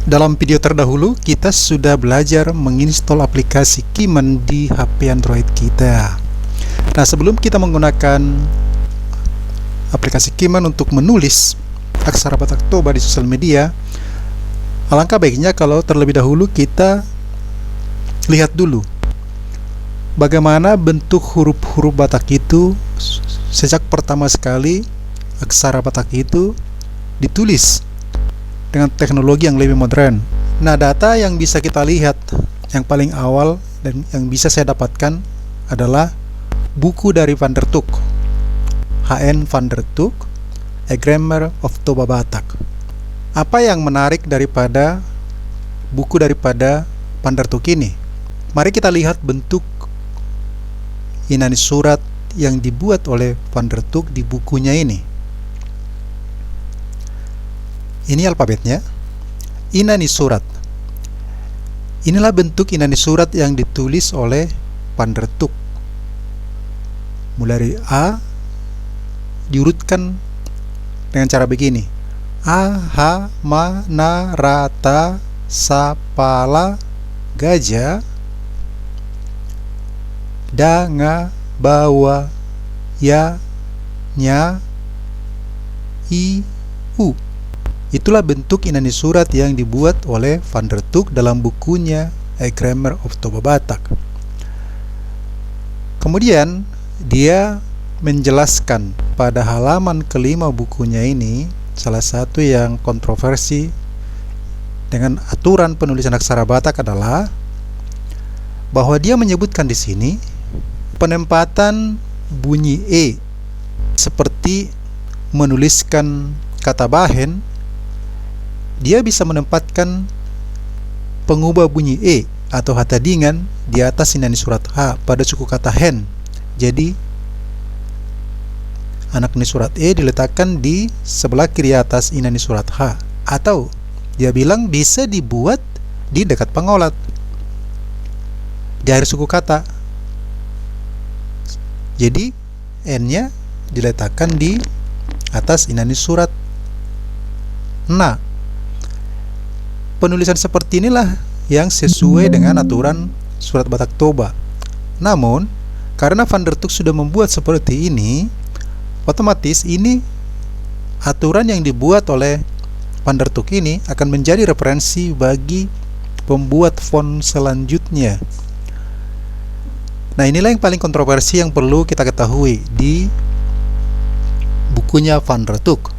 Dalam video terdahulu, kita sudah belajar menginstal aplikasi Kiman di HP Android kita. Nah, sebelum kita menggunakan aplikasi Kiman untuk menulis aksara Batak Toba di sosial media, alangkah baiknya kalau terlebih dahulu kita lihat dulu bagaimana bentuk huruf-huruf Batak itu sejak pertama sekali aksara Batak itu ditulis dengan teknologi yang lebih modern. Nah, data yang bisa kita lihat yang paling awal dan yang bisa saya dapatkan adalah buku dari Van der Tuuk, HN Van der Tuuk, A Grammar of Toba Batak. Apa yang menarik daripada buku daripada Van der Tuuk ini? Mari kita lihat bentuk inani surat yang dibuat oleh Van der Tuuk di bukunya ini. Ini alfabetnya, inani surat. Inilah bentuk inani surat yang ditulis oleh Van der Tuuk. Mulai dari A, diurutkan dengan cara begini: A, H, Ma, Na, Ra, Ta, Sa, Pa, La, Gajah, Da, Nga, Bawa, Ya, Nya, I, U. Itulah bentuk inani surat yang dibuat oleh Van der Tuuk dalam bukunya A Grammar of Toba Batak. Kemudian dia menjelaskan pada halaman kelima bukunya ini, salah satu yang kontroversi dengan aturan penulisan aksara Batak adalah bahwa dia menyebutkan di sini penempatan bunyi E seperti menuliskan kata bahen. Dia bisa menempatkan pengubah bunyi E atau hatadingan di atas inani surat H pada suku kata hen. Jadi anak ini surat E diletakkan di sebelah kiri atas inani surat H. Atau dia bilang bisa dibuat di dekat pengolat di akhir suku kata. Jadi N-nya diletakkan di atas inani surat Na. Penulisan seperti inilah yang sesuai dengan aturan surat Batak Toba. Namun, karena Van der Tuuk sudah membuat seperti ini, otomatis ini aturan yang dibuat oleh Van der Tuuk ini akan menjadi referensi bagi pembuat font selanjutnya. Nah, inilah yang paling kontroversi yang perlu kita ketahui di bukunya Van der Tuuk.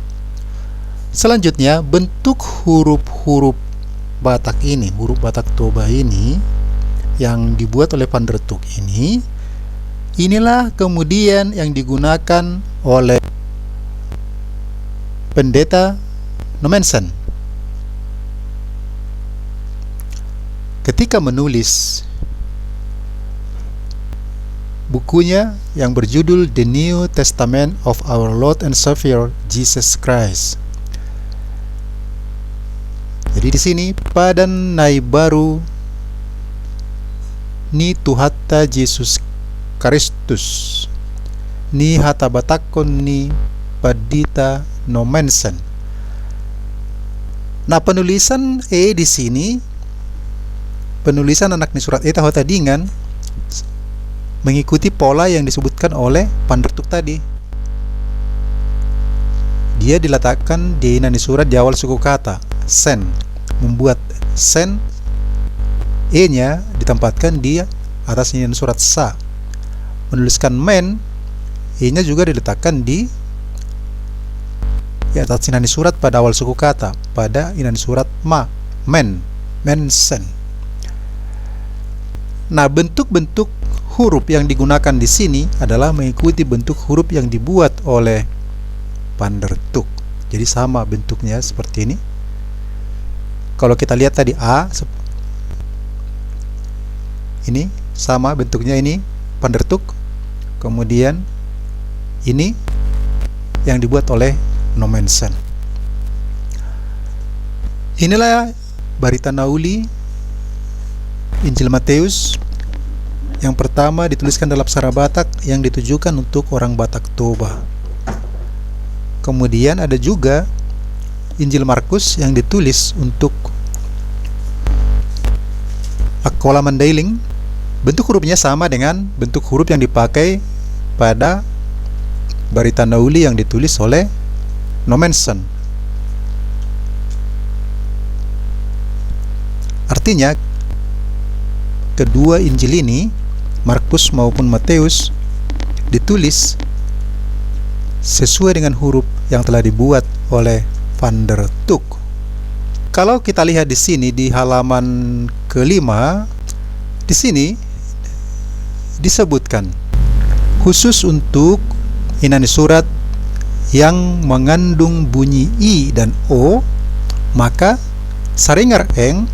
Selanjutnya, bentuk huruf-huruf Batak ini, huruf Batak Toba ini yang dibuat oleh Van der Tuuk ini, inilah kemudian yang digunakan oleh pendeta Nommensen ketika menulis bukunya yang berjudul The New Testament of Our Lord and Savior Jesus Christ. Jadi di sini padan nai baru ni Tuhata Yesus Kristus ni hata batakon ni padita Nommensen. Nah, penulisan E di sini, penulisan anak ni surat E tahu tadingan mengikuti pola yang disebutkan oleh Van der Tuuk tadi. Dia diletakkan di inani surat di awal suku kata sen, membuat sen, E-nya ditempatkan di atas inani surat sa. Menuliskan men, E-nya juga diletakkan di atas inani surat pada awal suku kata, pada inani surat ma, men, mensen. Nah, bentuk-bentuk huruf yang digunakan di sini adalah mengikuti bentuk huruf yang dibuat oleh Van der Tuuk. Jadi sama bentuknya seperti ini. Kalau kita lihat tadi A, ini sama bentuknya, ini Van der Tuuk. Kemudian ini yang dibuat oleh Nommensen. Inilah Barita Nauli Injil Matius yang pertama dituliskan dalam aksara Batak yang ditujukan untuk orang Batak Toba. Kemudian ada juga Injil Markus yang ditulis untuk Kola Mandailing, bentuk hurufnya sama dengan bentuk huruf yang dipakai pada Barita Nauli yang ditulis oleh Nommensen. Artinya, kedua Injil ini, Markus maupun Matius, ditulis sesuai dengan huruf yang telah dibuat oleh Van der Tuk. Kalau kita lihat di sini di halaman ke-5, di sini disebutkan khusus untuk inani surat yang mengandung bunyi I dan O, maka saringar eng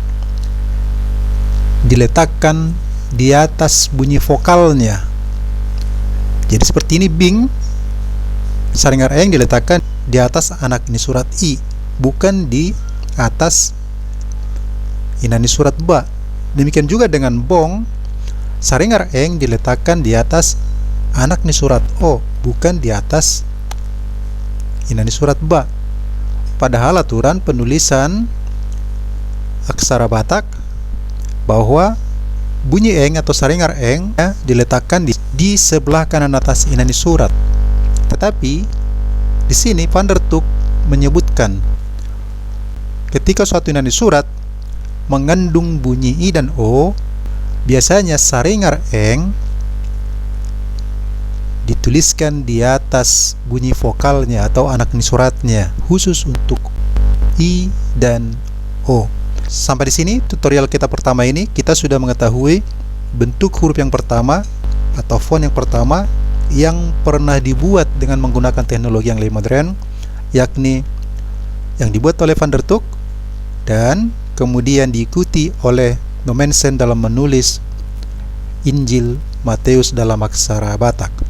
diletakkan di atas bunyi vokalnya. Jadi seperti ini Bing, saringar eng diletakkan di atas anak ini surat I, bukan di atas inani surat Ba. Demikian juga dengan Bong, saringar eng diletakkan di atas anak ini surat O, bukan di atas inani surat Ba. Padahal aturan penulisan aksara Batak bahwa bunyi eng atau saringar eng diletakkan di sebelah kanan atas inani surat. Tetapi di sini Van der Tuk menyebutkan ketika suatu inani surat mengandung bunyi I dan O, biasanya saringar eng dituliskan di atas bunyi vokalnya atau anak ini suratnya, khusus untuk I dan O. Sampai di sini tutorial kita pertama ini, kita sudah mengetahui bentuk huruf yang pertama atau font yang pertama yang pernah dibuat dengan menggunakan teknologi yang lebih modern, yakni yang dibuat oleh Van der Tuk dan kemudian diikuti oleh Nommensen dalam menulis Injil Matius dalam aksara Batak.